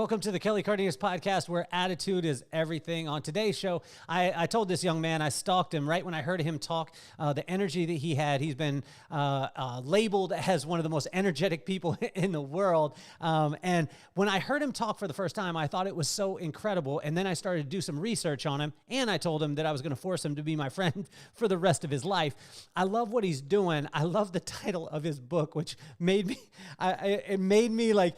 Welcome to the Kelly Cardenas podcast, where attitude is everything. On today's show, I told this young man, I stalked him right when I heard him talk, the energy that he had. He's been labeled as one of the most energetic people in the world. And when I heard him talk for the first time, I thought it was so incredible. And then I started to do some research on him, and I told him that I was going to force him to be my friend for the rest of his life. I love what he's doing. I love the title of his book, which made me, it made me like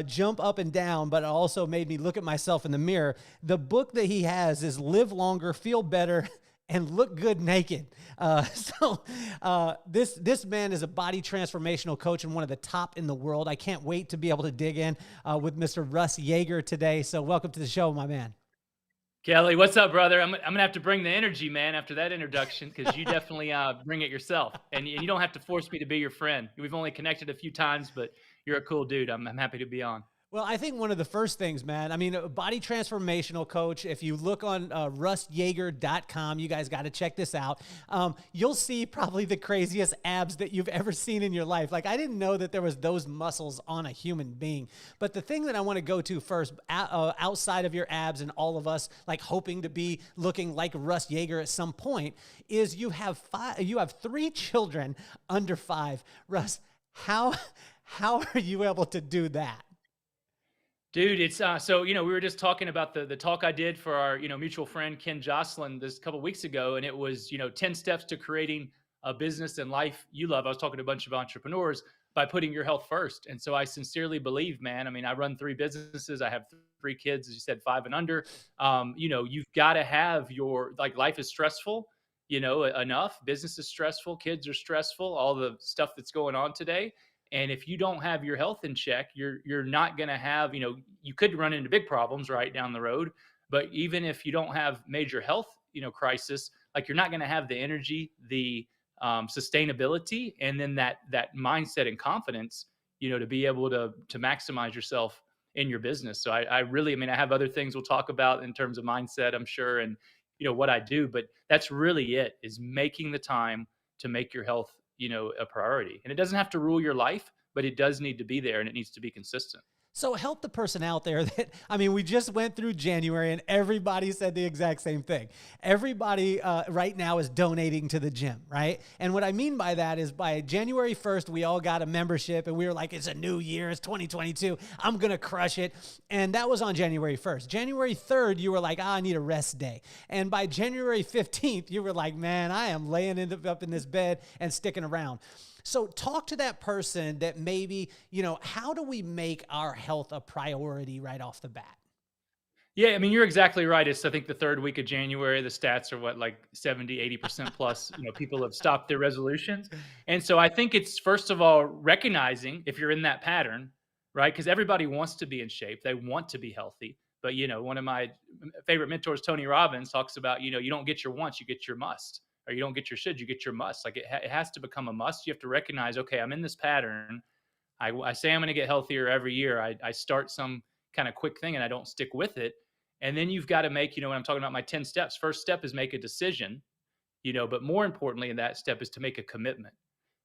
jump up and down, but it also made me look at myself in the mirror. The book that he has is Live Longer, Feel Better, and Look Good Naked. This man is a body transformational coach and one of the top in the world. I can't wait to be able to dig in with Mr. Russ Yeager today. So welcome to the show, my man. Kelly, what's up, brother? I'm gonna have to bring the energy, man, after that introduction, because you definitely bring it yourself, and you don't have to force me to be your friend. We've only connected a few times, but you're a cool dude. I'm happy to be on. Well, I think one of the first things, man, I mean, a body transformational coach, if you look on russyeager.com, you guys got to check this out. You'll see probably the craziest abs that you've ever seen in your life. Like, I didn't know that there was those muscles on a human being. But the thing that I want to go to first, outside of your abs and all of us, like hoping to be looking like Russ Yeager at some point, is you have three children under 5. Russ, how are you able to do that? Dude, it's so we were just talking about the talk I did for our mutual friend Ken Jocelyn this couple weeks ago, and it was 10 steps to creating a business and life you love. I was talking to a bunch of entrepreneurs by putting your health first, and so I sincerely believe, man. I mean, I run 3 businesses. I have 3 kids, as you said, 5 and under. You've got to have your life is stressful. Enough. Business is stressful. Kids are stressful. All the stuff that's going on today. And if you don't have your health in check, you're not going to have, you could run into big problems right down the road. But even if you don't have major health, crisis, like you're not going to have the energy, the sustainability, and then that mindset and confidence, to be able to maximize yourself in your business. So I really, I mean, I have other things we'll talk about in terms of mindset, I'm sure, and what I do, but that's really it, is making the time to make your health a priority. And it doesn't have to rule your life, but it does need to be there, and it needs to be consistent. So help the person out there that, I mean, we just went through January and everybody said the exact same thing. Everybody right now is donating to the gym, right? And what I mean by that is by January 1st, we all got a membership and we were like, it's a new year, it's 2022, I'm going to crush it. And that was on January 1st. January 3rd, you were like, I need a rest day. And by January 15th, you were like, man, I am laying up in this bed and sticking around. So talk to that person that maybe, how do we make our health a priority right off the bat? Yeah, I mean, you're exactly right. It's, I think, the 3rd week of January. The stats are what, like 70, 80% plus, people have stopped their resolutions. And so I think it's, first of all, recognizing if you're in that pattern, right? Because everybody wants to be in shape. They want to be healthy. But, one of my favorite mentors, Tony Robbins, talks about, you don't get your wants, you get your must. Or you don't get your should, you get your must. Like it has to become a must. You have to recognize, okay, I'm in this pattern. I say I'm going to get healthier every year. I start some kind of quick thing and I don't stick with it. And then you've got to make, when I'm talking about my 10 steps, first step is make a decision, but more importantly in that step is to make a commitment.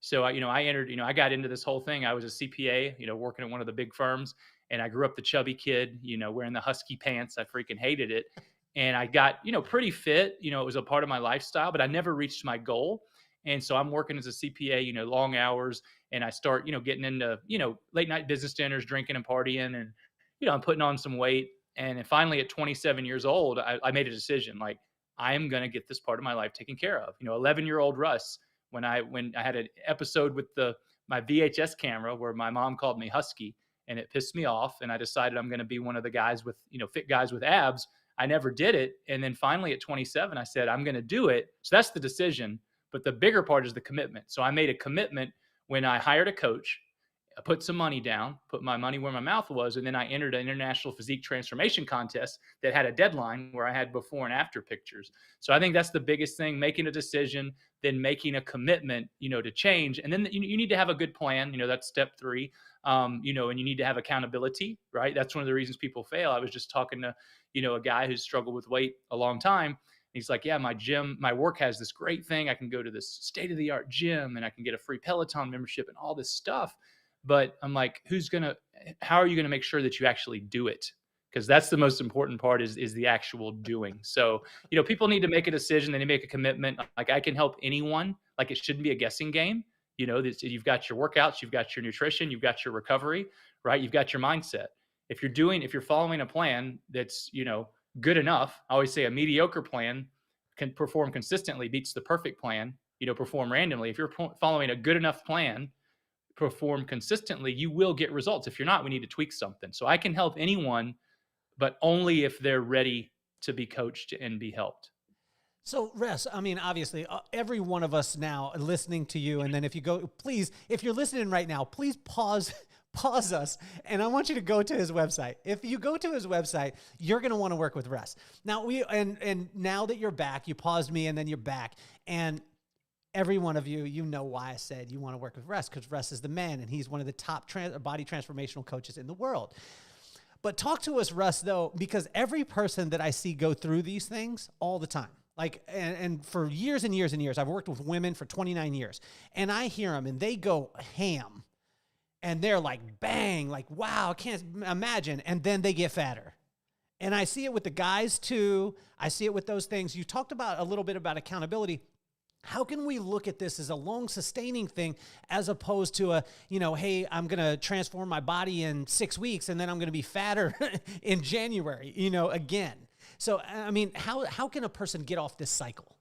So, I entered, I got into this whole thing. I was a CPA, working at one of the big firms, and I grew up the chubby kid, wearing the husky pants. I freaking hated it. And I got, pretty fit, it was a part of my lifestyle, but I never reached my goal. And so I'm working as a CPA, long hours, and I start, getting into, late night business dinners, drinking and partying, and, I'm putting on some weight. And then finally at 27 years old, I made a decision, like, I am going to get this part of my life taken care of. 11-year-old Russ, when I had an episode with my VHS camera where my mom called me husky, and it pissed me off. And I decided I'm going to be one of the guys with, fit guys with abs. I never did it. And then finally at 27, I said, I'm going to do it. So that's the decision. But the bigger part is the commitment. So I made a commitment when I hired a coach. I put some money down, put my money where my mouth was, and then I entered an international physique transformation contest that had a deadline where I had before and after pictures. So I think that's the biggest thing, making a decision, then making a commitment, to change. And then you need to have a good plan. That's step 3. And you need to have accountability, right? That's one of the reasons people fail. I was just talking to, a guy who's struggled with weight a long time. He's like, yeah, my work has this great thing. I can go to this state-of-the-art gym and I can get a free Peloton membership and all this stuff. But I'm like, how are you going to make sure that you actually do it? because that's the most important part is the actual doing. So, people need to make a decision. They need to make a commitment. Like I can help anyone. Like it shouldn't be a guessing game. You've got your workouts, you've got your nutrition, you've got your recovery, right? You've got your mindset. If you're following a plan that's, good enough, I always say a mediocre plan can perform consistently beats the perfect plan, perform randomly. If you're following a good enough plan, perform consistently, you will get results. If you're not, we need to tweak something. So I can help anyone, but only if they're ready to be coached and be helped. So, Russ, I mean, obviously, every one of us now listening to you, and then if you go, please, if you're listening right now, please pause, pause us, and I want you to go to his website. If you go to his website, you're going to want to work with Russ. Now, and now that you're back, you paused me, and then you're back, and every one of you, you know why I said you want to work with Russ, because Russ is the man, and he's one of the top body transformational coaches in the world. But talk to us, Russ, though, because every person that I see go through these things all the time, like, and for years and years and years, I've worked with women for 29 years, and I hear them, and they go ham, and they're like, bang, like, wow, I can't imagine, and then they get fatter. And I see it with the guys, too. I see it with those things. You talked about a little bit about accountability. How can we look at this as a long sustaining thing as opposed to a, hey, I'm going to transform my body in 6 weeks and then I'm going to be fatter in January, again. So, I mean, how can a person get off this cycle?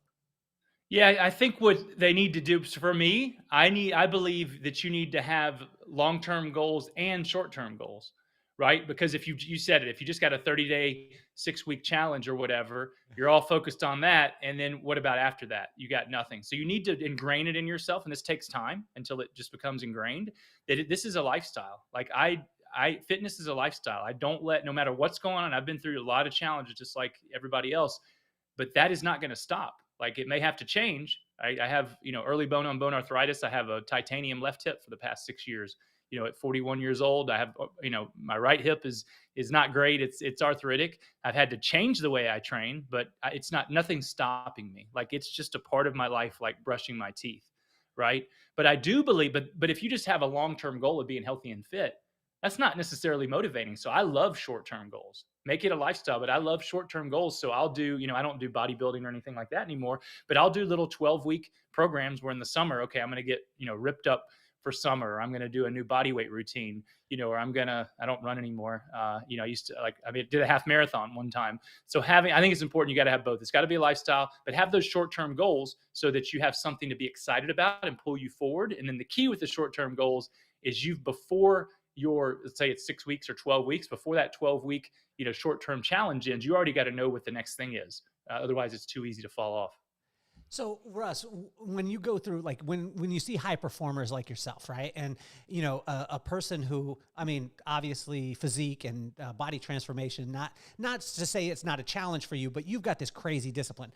Yeah, I think what they need to do for me, I believe that you need to have long-term goals and short-term goals, right? Because if you said it, if you just got a 30-day, 6-week challenge or whatever, you're all focused on that. And then what about after that? You got nothing. So you need to ingrain it in yourself. And this takes time until it just becomes ingrained that this is a lifestyle. Like fitness is a lifestyle. I don't no matter what's going on, I've been through a lot of challenges just like everybody else, but that is not going to stop. Like it may have to change. I have, early bone on bone arthritis. I have a titanium left hip for the past 6 years. At 41 years old, I have, my right hip is not great. It's arthritic. I've had to change the way I train, but it's nothing's stopping me. Like it's just a part of my life, like brushing my teeth. Right. But I do believe, but if you just have a long-term goal of being healthy and fit, that's not necessarily motivating. So I love short-term goals. Make it a lifestyle, but I love short-term goals. So I'll do, I don't do bodybuilding or anything like that anymore, but I'll do little 12-week programs where in the summer, okay, I'm going to get, ripped up for summer, or I'm going to do a new body weight routine, or I don't run anymore. I used to did a half marathon one time. So I think it's important. You got to have both. It's got to be a lifestyle, but have those short-term goals so that you have something to be excited about and pull you forward. And then the key with the short-term goals is before let's say it's 6 weeks or 12 weeks, before that 12-week, short-term challenge ends, you already got to know what the next thing is. Otherwise it's too easy to fall off. So Russ, when you go through, like when you see high performers like yourself, right? And, a person who, obviously physique and body transformation, not to say it's not a challenge for you, but you've got this crazy discipline.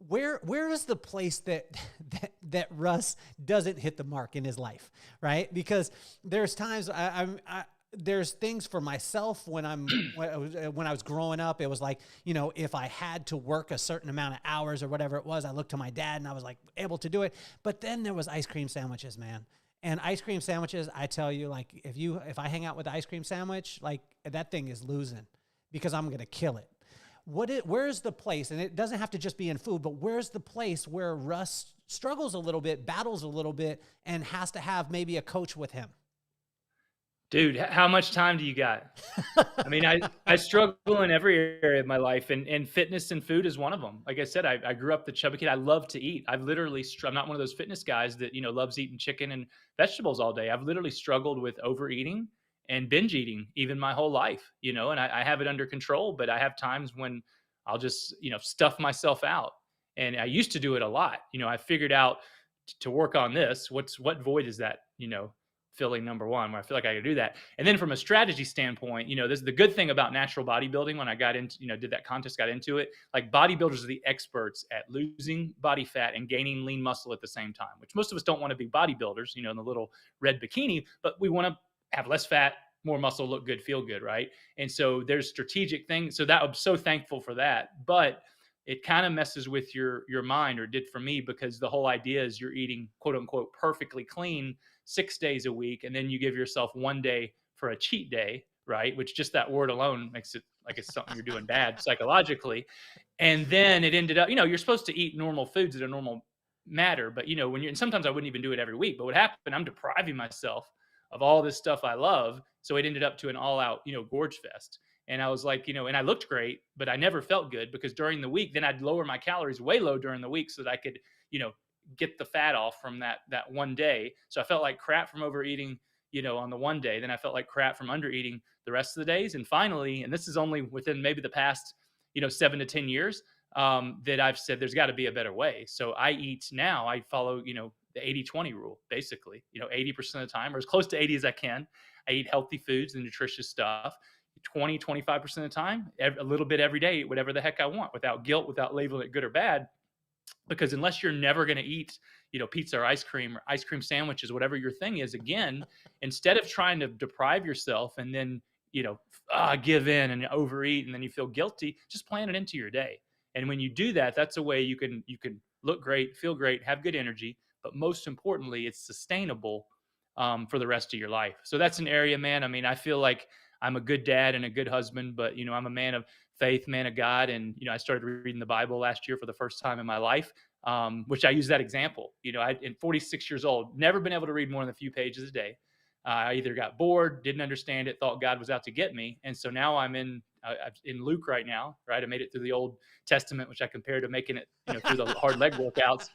Where is the place that Russ doesn't hit the mark in his life, right? Because there's times there's things for myself when when I was growing up, it was like, if I had to work a certain amount of hours or whatever it was, I looked to my dad and I was like able to do it. But then there was ice cream sandwiches, man. And ice cream sandwiches, I tell you, like if I hang out with the ice cream sandwich, like that thing is losing because I'm going to kill it. Where's the place, and it doesn't have to just be in food, but where's the place where Russ struggles a little bit, battles a little bit, and has to have maybe a coach with him? Dude, how much time do you got? I struggle in every area of my life, and fitness and food is one of them. Like I said, I grew up the chubby kid. I love to eat. I'm not one of those fitness guys that, loves eating chicken and vegetables all day. I've literally struggled with overeating and binge eating even my whole life, and I have it under control, but I have times when I'll just, stuff myself out. And I used to do it a lot. I figured out to work on this. What void is that, filling, number one, where I feel like I could do that. And then from a strategy standpoint, this is the good thing about natural bodybuilding. When I got into, did that contest, got into it, like bodybuilders are the experts at losing body fat and gaining lean muscle at the same time, which most of us don't want to be bodybuilders, in the little red bikini, but we want to have less fat, more muscle, look good, feel good, right? And so there's strategic things. So I'm so thankful for that. But it kind of messes with your mind, or did for me, because the whole idea is you're eating quote unquote perfectly clean 6 days a week, and then you give yourself one day for a cheat day, right? Which just that word alone makes it like it's something you're doing bad psychologically. And then it ended up, you're supposed to eat normal foods that are normal matter, but when and sometimes I wouldn't even do it every week. But what happened, I'm depriving myself of all this stuff I love. So it ended up to an all out, gorge fest. And I was like, and I looked great, but I never felt good because during the week, then I'd lower my calories way low during the week so that I could, you know, get the fat off from that one day. So I felt like crap from overeating, on the one day. Then I felt like crap from undereating the rest of the days. And finally, and this is only within maybe the past, 7 to 10 years, that I've said there's got to be a better way. So I eat now, I follow, the 80-20 rule, basically, 80% of the time, or as close to 80 as I can. I eat healthy foods and nutritious stuff. 20-25% of the time, a little bit every day, whatever the heck I want, without guilt, without labeling it good or bad. Because unless you're never going to eat, pizza or ice cream sandwiches, whatever your thing is, again, instead of trying to deprive yourself and then, give in and overeat and then you feel guilty, just plan it into your day. And when you do that, that's a way you can look great, feel great, have good energy, but most importantly, it's sustainable for the rest of your life. So that's an area, man. I mean, I feel like I'm a good dad and a good husband, but I'm a man of faith, man of God. And, I started reading the Bible last year for the first time in my life, which I use that example. In 46 years old, never been able to read more than a few pages a day. I either got bored, didn't understand it, thought God was out to get me. And so now I'm in Luke right now, right? I made it through the Old Testament, which I compared to making it, through the hard leg workouts.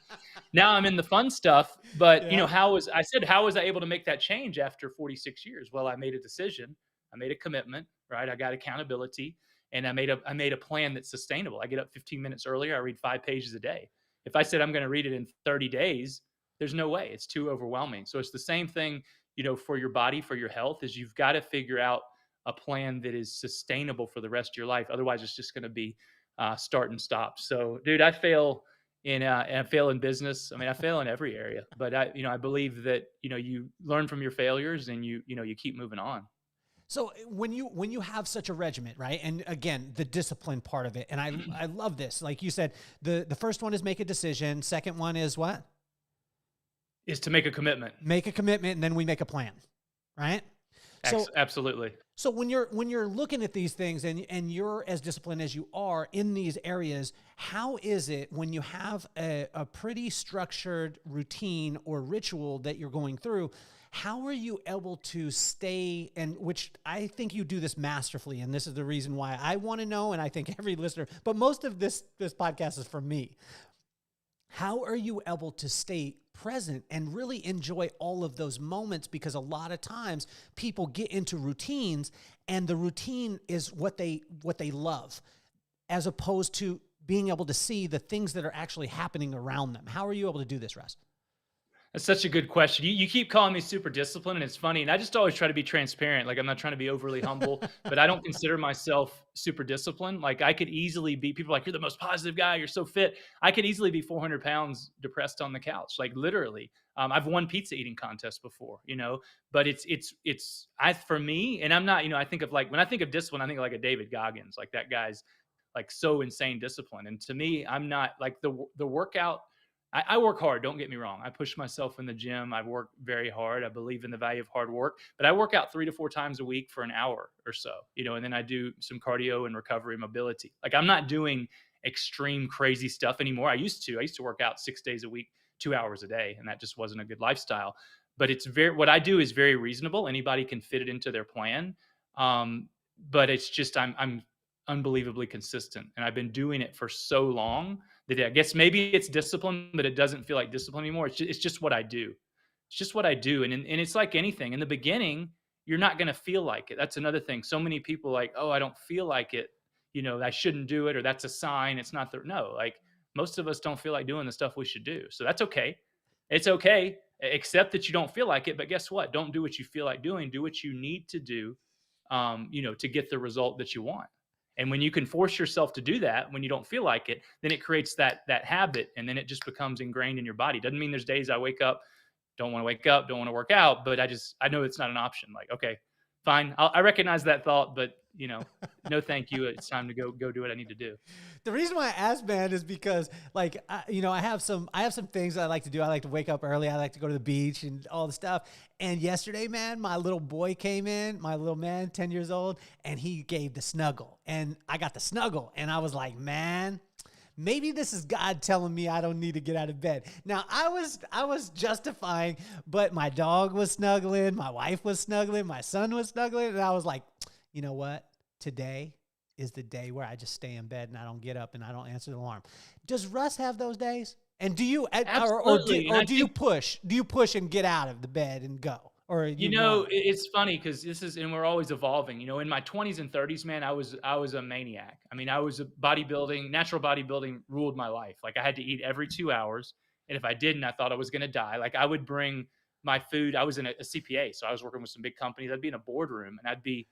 Now I'm in the fun stuff, but Yeah. how was I able to make that change after 46 years? Well, I made a decision. I made a commitment, right? I got accountability, and I made a plan that's sustainable. I get up 15 minutes earlier. I read 5 pages a day. If I said I'm going to read it in 30 days, there's no way. It's too overwhelming. So it's the same thing, for your body, for your health, is you've got to figure out a plan that is sustainable for the rest of your life. Otherwise, it's just going to be start and stop. So, dude, I fail in business. I mean, I fail in every area, but I believe that you learn from your failures and you keep moving on. So when you have such a regiment, right? And again, the discipline part of it, and I love this. Like you said, the first one is make a decision. Second one is what? Is to make a commitment. Make a commitment, and then we make a plan, right? So Absolutely. So when you're looking at these things and you're as disciplined as you are in these areas, how is it when you have a pretty structured routine or ritual that you're going through? How are you able to stay, and which I think you do this masterfully, and this is the reason why I want to know, and I think every listener, but most of this podcast is for me. How are you able to stay present and really enjoy all of those moments? Because a lot of times people get into routines and the routine is what they love, as opposed to being able to see the things that are actually happening around them. How are you able to do this, Russ? That's such a good question. You keep calling me super disciplined, and it's funny. And I just always try to be transparent. Like, I'm not trying to be overly humble, but I don't consider myself super disciplined. Like, I could easily be, people are like, you're the most positive guy, you're so fit. I could easily be 400 pounds depressed on the couch, like literally. I've won pizza eating contests before, but for me, and I'm not, I think of, like, when I think of discipline, I think of like a David Goggins, like that guy's like so insane discipline. And to me, I'm not like the workout. I work hard. Don't get me wrong. I push myself in the gym. I work very hard. I believe in the value of hard work, but I work out 3 to 4 times a week for an hour or so, and then I do some cardio and recovery mobility. Like, I'm not doing extreme crazy stuff anymore. I used to work out 6 days a week, 2 hours a day, and that just wasn't a good lifestyle. But what I do is very reasonable. Anybody can fit it into their plan. But it's just, I'm unbelievably consistent, and I've been doing it for so long that I guess maybe it's discipline, but it doesn't feel like discipline anymore. It's just what I do. It's just what I do. And it's like anything. In the beginning, you're not going to feel like it. That's another thing. So many people like, oh, I don't feel like it. I shouldn't do it, or that's a sign. It's not no, like, most of us don't feel like doing the stuff we should do. So that's okay. It's okay. Accept that you don't feel like it. But guess what? Don't do what you feel like doing. Do what you need to do, to get the result that you want. And when you can force yourself to do that, when you don't feel like it, then it creates that habit, and then it just becomes ingrained in your body. Doesn't mean there's days I wake up, don't want to wake up, don't want to work out, but I know it's not an option. Like, okay, fine. I recognize that thought, but no, thank you. It's time to go do what I need to do. The reason why I asked, man, is because like I have some things that I like to do. I like to wake up early. I like to go to the beach and all the stuff. And yesterday, man, my little boy came in, my little man, 10 years old, and he gave the snuggle, and I got the snuggle, and I was like, man, maybe this is God telling me I don't need to get out of bed. Now I was justifying, but my dog was snuggling, my wife was snuggling, my son was snuggling, and I was like, you know what? Today is the day where I just stay in bed and I don't get up and I don't answer the alarm. Does Russ have those days? And do you, Absolutely. or do you push? Do you push and get out of the bed and go? Or It's funny because and we're always evolving. In my 20s and 30s, man, I was a maniac. I mean, I was natural bodybuilding ruled my life. Like I had to eat every 2 hours. And if I didn't, I thought I was going to die. Like I would bring my food. I was in a CPA. So I was working with some big companies. I'd be in a boardroom and I'd be,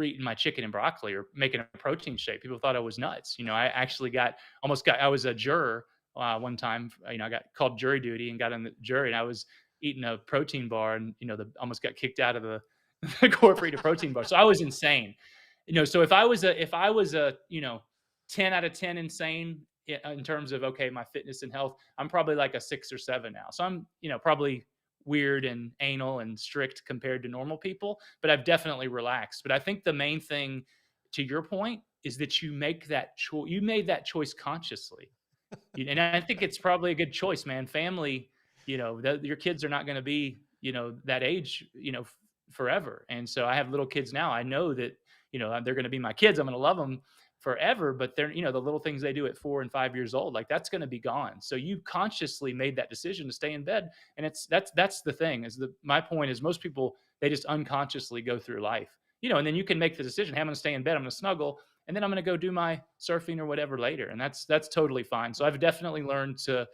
eating my chicken and broccoli or making a protein shake. People thought I was nuts. I actually I was a juror one time. I got called jury duty and got on the jury, and I was eating a protein bar, and almost got kicked out of the corporate protein bar. So I was insane. So if I was a 10 out of 10 insane in terms of okay, my fitness and health, I'm probably like a 6 or 7 now. So I'm probably weird and anal and strict compared to normal people, but I've definitely relaxed. But I think the main thing, to your point, is that you make that choice. You made that choice consciously, and I think it's probably a good choice, man. Family, your kids are not going to be, that age, forever. And so I have little kids now. I know that, they're going to be my kids. I'm going to love them forever, but they're, the little things they do at 4 and 5 years old, like that's going to be gone. So you consciously made that decision to stay in bed. And that's the thing my point is most people, they just unconsciously go through life, and then you can make the decision, hey, I'm going to stay in bed, I'm going to snuggle, and then I'm going to go do my surfing or whatever later. And that's totally fine. So I've definitely learned to,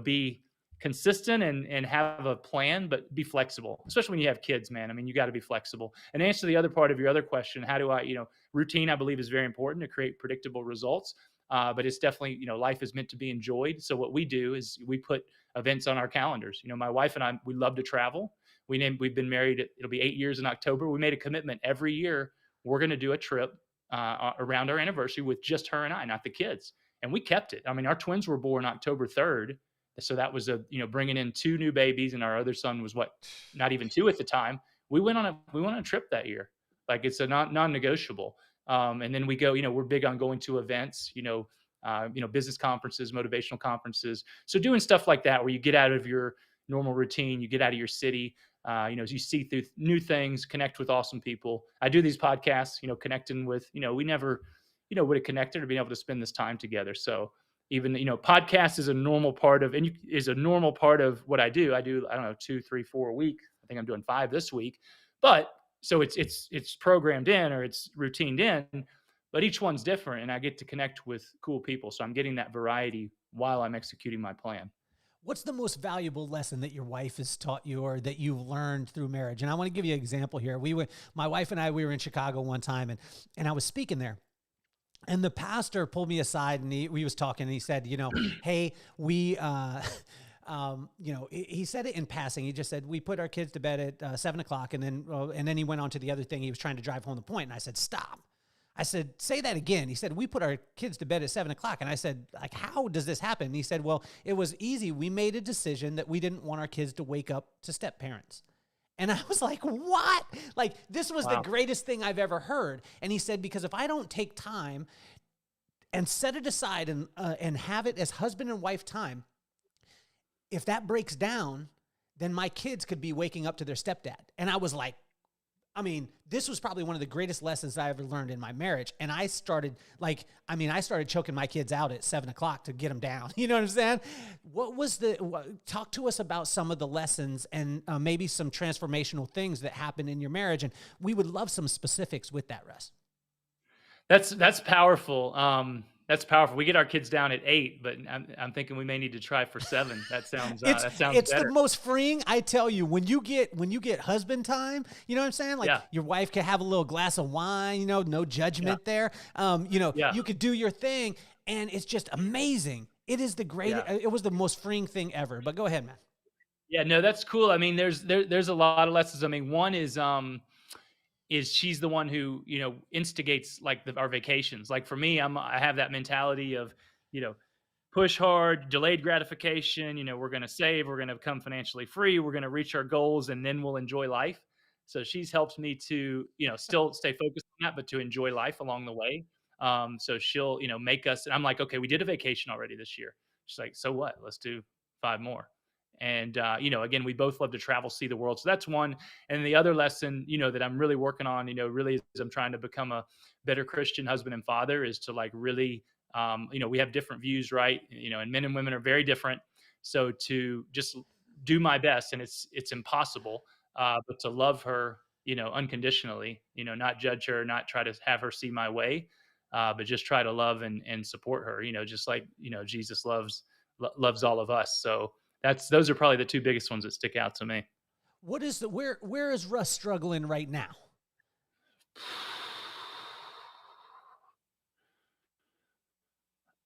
be consistent and have a plan, but be flexible, especially when you have kids, man. I mean, you got to be flexible. And to answer the other part of your other question, how do I, routine, I believe is very important to create predictable results. But it's definitely, life is meant to be enjoyed. So what we do is we put events on our calendars. My wife and I, we love to travel. We've been married, it'll be 8 years in October. We made a commitment every year. We're going to do a trip around our anniversary with just her and I, not the kids. And we kept it. I mean, our twins were born October 3rd. So that was bringing in 2 new babies, and our other son was not even 2 at the time. We went on a trip that year. Like it's a non-negotiable. And then we go, we're big on going to events, business conferences, motivational conferences. So doing stuff like that, where you get out of your normal routine, you get out of your city, you see through new things, connect with awesome people. I do these podcasts, connecting with, we never, would have connected or been able to spend this time together. So even, podcast is a normal part of, what I do. I do, I don't know, 2, 3, 4 a week. I think I'm doing 5 this week, but so it's programmed in, or it's routined in, but each one's different, and I get to connect with cool people. So I'm getting that variety while I'm executing my plan. What's the most valuable lesson that your wife has taught you or that you've learned through marriage? And I want to give you an example here. My wife and I, we were in Chicago one time, and I was speaking there. And the pastor pulled me aside, and we was talking, and he said, hey, we, he said it in passing. He just said, we put our kids to bed at 7 o'clock. And then he went on to the other thing. He was trying to drive home the point. And I said, stop. I said, say that again. He said, we put our kids to bed at 7 o'clock. And I said, like, how does this happen? And he said, well, it was easy. We made a decision that we didn't want our kids to wake up to step parents. And I was like, what? Like, this was the greatest thing I've ever heard. And he said, because if I don't take time and set it aside and have it as husband and wife time, if that breaks down, then my kids could be waking up to their stepdad. And I was like, I mean, this was probably one of the greatest lessons I ever learned in my marriage. And I started choking my kids out at 7 o'clock to get them down. You know what I'm saying? Talk to us about some of the lessons and maybe some transformational things that happened in your marriage. And we would love some specifics with that, Russ. That's powerful. That's powerful. We get our kids down at 8, but I'm thinking we may need to try for 7. That sounds it's better. The most freeing. I tell you, when you get husband time, you know what I'm saying? Like your wife can have a little glass of wine, no judgment there. You could do your thing, and it's just amazing. It is the greatest. It was the most freeing thing ever. But go ahead, man. Yeah, no, that's cool. I mean, there's a lot of lessons. I mean, one is is she's the one who, instigates like our vacations. Like for me, I have that mentality of, you know, push hard, delayed gratification. We're going to save, we're going to become financially free, we're going to reach our goals, and then we'll enjoy life. So she's helped me to, still stay focused on that, but to enjoy life along the way. So she'll, make us, and I'm like, okay, we did a vacation already this year. She's like, so what? Let's do 5 more. And, again, we both love to travel, see the world. So that's one. And the other lesson, that I'm really working on, really as I'm trying to become a better Christian husband and father, is to like really, we have different views, right? And men and women are very different. So to just do my best, and it's impossible, but to love her, unconditionally, not judge her, not try to have her see my way, but just try to love and support her, just like, Jesus loves all of us. So those are probably the two biggest ones that stick out to me. What is the where is Russ struggling right now?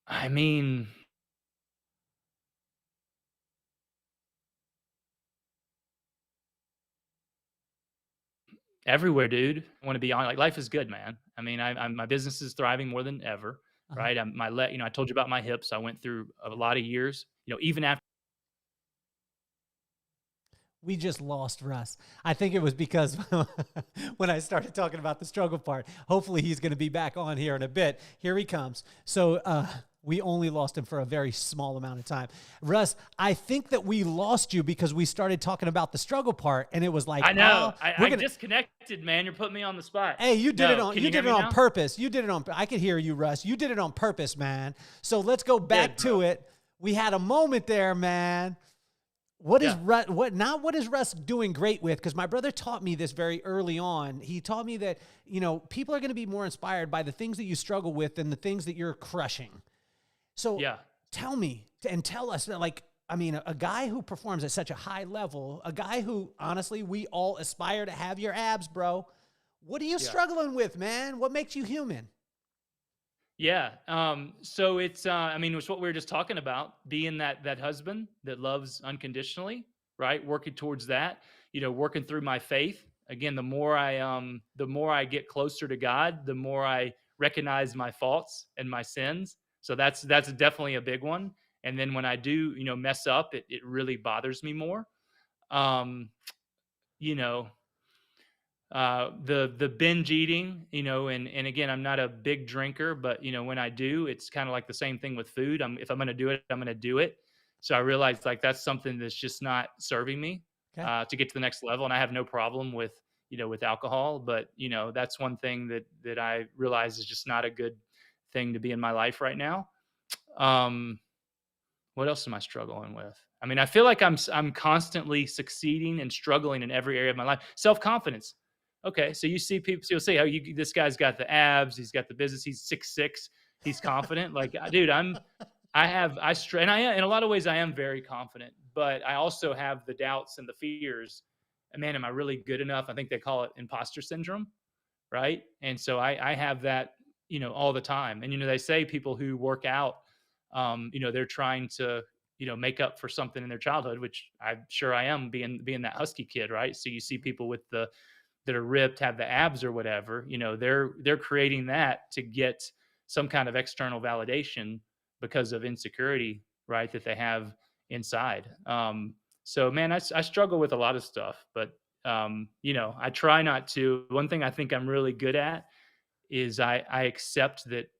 I mean, everywhere, dude. I want to be on. Like life is good, man. I mean, my business is thriving more than ever, Uh-huh. right? I told you about my hips. I went through a lot of years. Even after. We just lost Russ. I think it was because when I started talking about the struggle part, hopefully he's going to be back on here in a bit. Here he comes. So we only lost him for a very small amount of time. Russ, I think that we lost you because we started talking about the struggle part, and it was like, I know. oh, I disconnected, man. You're putting me on the spot. hey, you did it No, on can you you hear did it me on now? purpose. You did it on I could hear you, Russ. You did it on purpose, man. So let's go back Good, to bro. it. We had a moment there, man. What is Yeah. what is Russ doing great with? Because my brother taught me this very early on. He taught me that, people are going to be more inspired by the things that you struggle with than the things that you're crushing. So Yeah. tell me and tell us that, like, I mean, a guy who performs at such a high level, a guy who honestly we all aspire to have your abs, bro. What are you Yeah. struggling with, man? What makes you human? Yeah. So it's I mean, it's what we were just talking about, being that husband that loves unconditionally, right? Working towards that, working through my faith. Again, the more I get closer to God, the more I recognize my faults and my sins. So that's definitely a big one. And then when I do, mess up, it really bothers me more. Um, you know, the binge eating, and again, I'm not a big drinker, but when I do, it's kind of like the same thing with food. If I'm going to do it, I'm going to do it. So I realized like that's something that's just not serving me Okay. to get to the next level. And I have no problem with with alcohol, but that's one thing that I realize is just not a good thing to be in my life right now. Um, what else am I struggling with? I mean, I feel like I'm constantly succeeding and struggling in every area of my life. Self-confidence. Okay, so you see people, so you'll say, "Oh, this guy's got the abs, he's got the business, he's 6'6", he's confident." Like, dude, and I am, in a lot of ways I am very confident, but I also have the doubts and the fears. And man, am I really good enough? I think they call it imposter syndrome, right? And so I have that, all the time. And they say people who work out, they're trying to, make up for something in their childhood, which I'm sure I am, being that husky kid, right? So you see people with that are ripped, have the abs or whatever, they're creating that to get some kind of external validation because of insecurity, right? That they have inside. So man, I struggle with a lot of stuff, but I try not to. One thing I think I'm really good at is I accept that,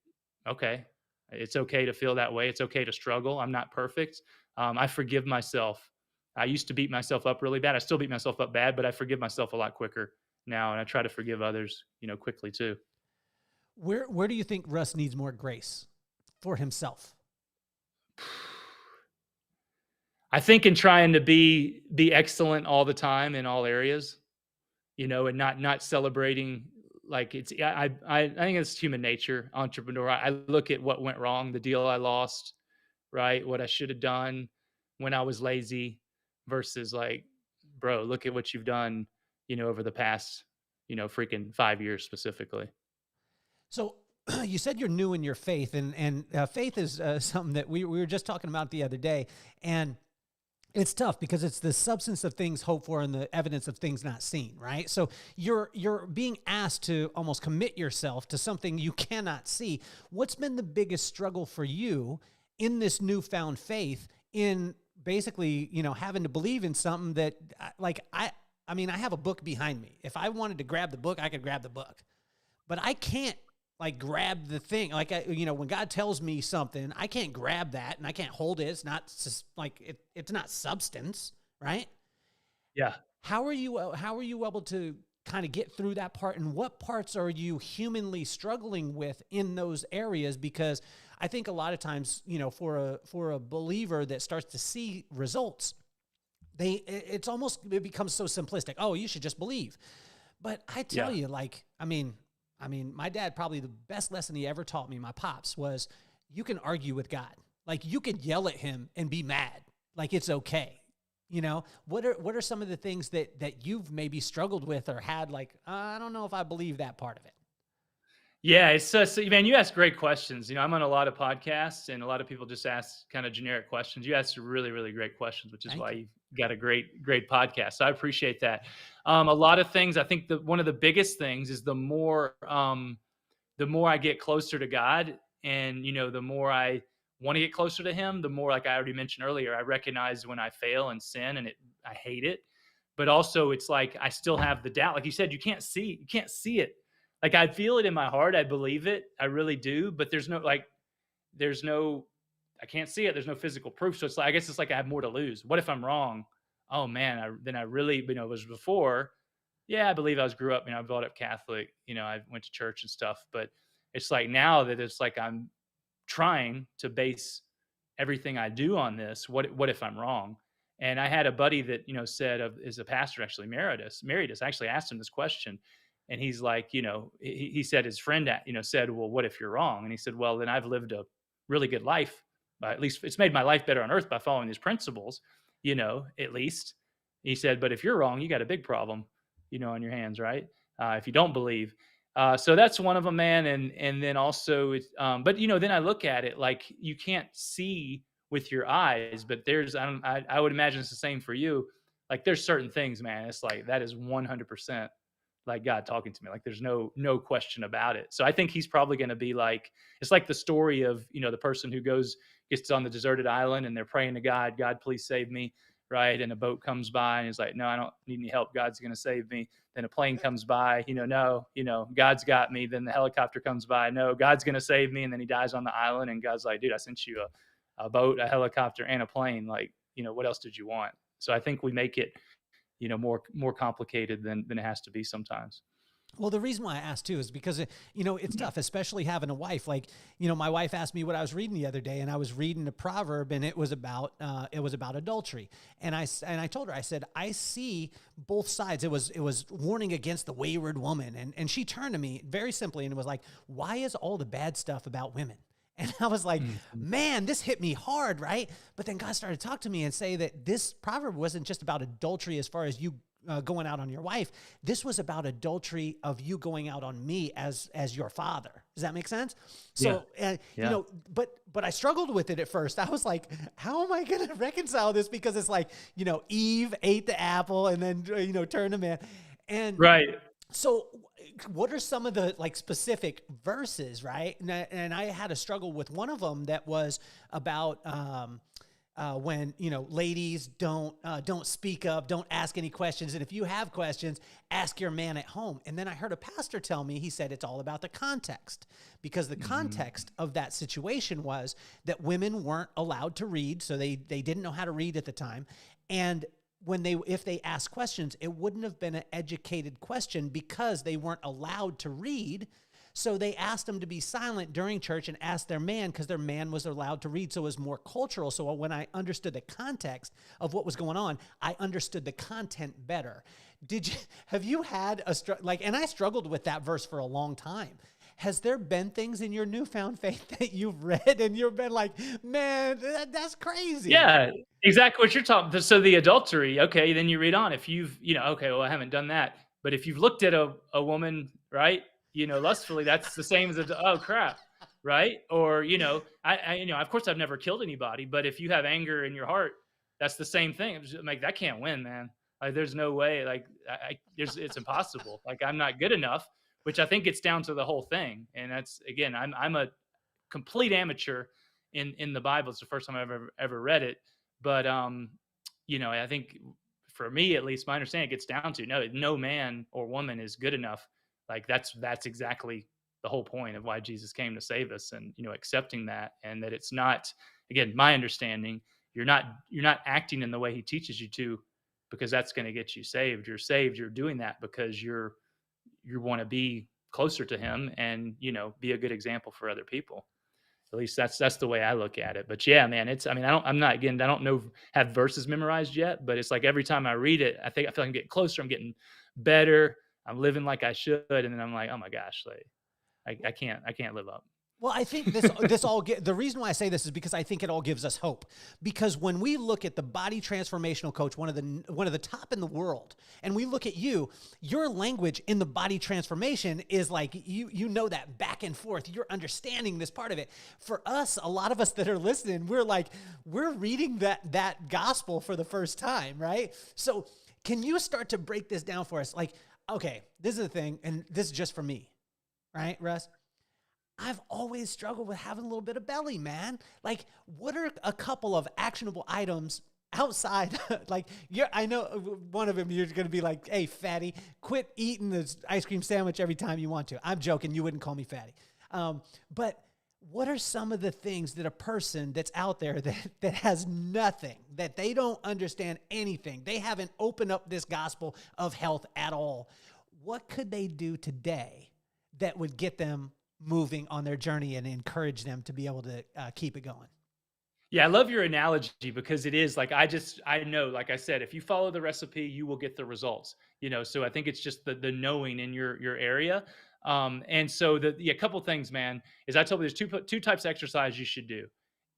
okay, it's okay to feel that way. It's okay to struggle. I'm not perfect. I forgive myself. I used to beat myself up really bad. I still beat myself up bad, but I forgive myself a lot quicker now, and I try to forgive others, quickly too. Where do you think Russ needs more grace for himself? I think in trying to be excellent all the time in all areas, and not celebrating like it's. I think it's human nature, entrepreneur. I look at what went wrong, the deal I lost, right? What I should have done when I was lazy, versus like, bro, look at what you've done, over the past, freaking 5 years specifically. So you said you're new in your faith, and faith is something that we were just talking about the other day, and It's tough because it's the substance of things hoped for and the evidence of things not seen, right? So you're being asked to almost commit yourself to something you cannot see. What's been the biggest struggle for you in this newfound faith in basically, having to believe in something that I mean, I have a book behind me. If I wanted to grab the book, I could grab the book. But I can't like grab the thing. Like when God tells me something, I can't grab that and I can't hold it. It's not it's not substance, right? Yeah. How are you able to kind of get through that part, and what parts are you humanly struggling with in those areas? Because I think a lot of times, for a believer that starts to see results, it becomes so simplistic. Oh, you should just believe. But I tell you, I mean, my dad, probably the best lesson he ever taught me, my pops, was you can argue with God. Like, you could yell at him and be mad. Like, it's okay. What are some of the things that you've maybe struggled with or had like, I don't know if I believe that part of it. Yeah, it's so, man, you ask great questions. I'm on a lot of podcasts and a lot of people just ask kind of generic questions. You ask really, really great questions, which is Thank why you. you've got a great podcast. So I appreciate that. A lot of things, I think one of the biggest things is the more I get closer to God and, the more I want to get closer to him, the more, like I already mentioned earlier, I recognize when I fail and sin and I hate it. But also it's like, I still have the doubt. Like you said, you can't see it. Like I feel it in my heart. I believe it. I really do. But there's no, I can't see it. There's no physical proof. So it's like, I guess it's like I have more to lose. What if I'm wrong? Oh man, then I really, it was before. Yeah, I believe grew up, I brought up Catholic, I went to church and stuff, but it's like now that it's like I'm trying to base everything I do on this. What if I'm wrong? And I had a buddy that, said is a pastor, actually married us. I actually asked him this question. And he's like, he said his friend, said, well, what if you're wrong? And he said, well, then I've lived a really good life. At least it's made my life better on earth by following these principles, at least. He said, but if you're wrong, you got a big problem, on your hands, right? If you don't believe. So that's one of them, man. And then also, but then I look at it like you can't see with your eyes, but I would imagine it's the same for you. Like there's certain things, man. It's like that is 100% like God talking to me. Like there's no question about it. So I think he's probably going to be like, it's like the story of, the person who gets on the deserted island and they're praying to God, God, please save me. Right. And a boat comes by and he's like, no, I don't need any help. God's going to save me. Then a plane comes by, no, God's got me. Then the helicopter comes by. No, God's going to save me. And then he dies on the island. And God's like, dude, I sent you a boat, a helicopter, and a plane. Like, what else did you want? So I think we make it, more complicated than it has to be sometimes. Well, the reason why I asked too is because, it's tough, especially having a wife. Like, my wife asked me what I was reading the other day, and I was reading a proverb, and it was about adultery. And I told her, I said, I see both sides. It was warning against the wayward woman. And she turned to me very simply and was like, why is all the bad stuff about women? And I was like, man, this hit me hard, right? But then God started to talk to me and say that this proverb wasn't just about adultery as far as you going out on your wife. This was about adultery of you going out on me as your father. Does that make sense? So, but I struggled with it at first. I was like, how am I going to reconcile this? Because it's like, Eve ate the apple and then, turned him in. And right. So what are some of the like specific verses, right? And I had a struggle with one of them that was about when ladies don't speak up, don't ask any questions, and if you have questions, ask your man at home. And then I heard a pastor tell me, he said it's all about the context, because the context of that situation was that women weren't allowed to read, so they didn't know how to read at the time, and if they asked questions, it wouldn't have been an educated question because they weren't allowed to read. So they asked them to be silent during church and asked their man, because their man was allowed to read. So it was more cultural. So when I understood the context of what was going on, I understood the content better. Have you had and I struggled with that verse for a long time. Has there been things in your newfound faith that you've read and you've been like, man, that's crazy? Yeah, exactly what you're talking. So the adultery, okay, then you read on. If you've, okay, well, I haven't done that. But if you've looked at a woman, right, lustfully, that's the same as oh crap, right? Or, I of course I've never killed anybody, but if you have anger in your heart That's the same thing. I'm like, that can't win, man. Like, there's no way. Like, it's impossible. Like, I'm not good enough. Which I think gets down to the whole thing. And that's, again, I'm a complete amateur in the Bible. It's the first time I've ever read it. But I think for me at least, my understanding gets down to no man or woman is good enough. Like that's exactly the whole point of why Jesus came to save us, and accepting that, and that it's not, again, my understanding, you're not acting in the way he teaches you to because that's going to get you saved. You're saved, you're doing that because you want to be closer to him and be a good example for other people. At least that's the way I look at it. But yeah, man, it's, I mean, I don't know, have verses memorized yet, but it's like every time I read it, I feel like I'm getting closer, I'm getting better, I'm living like I should, and then I'm like, oh my gosh, like I can't live up. Well, I think the reason why I say this is because I think it all gives us hope. Because when we look at the body transformational coach, one of the top in the world, and we look at your language in the body transformation is like you know that back and forth. You're understanding this part of it. For us, a lot of us that are listening, we're reading that gospel for the first time, right? So can you start to break this down for us? Like, okay, this is the thing, and this is just for me, right, Russ? I've always struggled with having a little bit of belly, man. Like, what are a couple of actionable items outside? Like, I know one of them, you're going to be like, hey, fatty, quit eating this ice cream sandwich every time you want to. I'm joking. You wouldn't call me fatty. But what are some of the things that a person that's out there that has nothing, that they don't understand anything, they haven't opened up this gospel of health at all, what could they do today that would get them moving on their journey and encourage them to be able to keep it going? Yeah, I love your analogy because it is like, I know, like I said, if you follow the recipe, you will get the results. So I think it's just the knowing in your area. And so a couple things, man, is I told you there's two types of exercise you should do.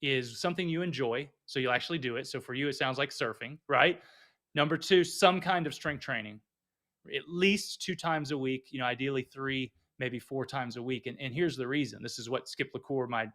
Is something you enjoy, so you'll actually do it. So for you, it sounds like surfing, right? Number two, some kind of strength training, at least 2 times a week. Ideally 3, maybe 4 times a week. And here's the reason. This is what Skip LaCour, my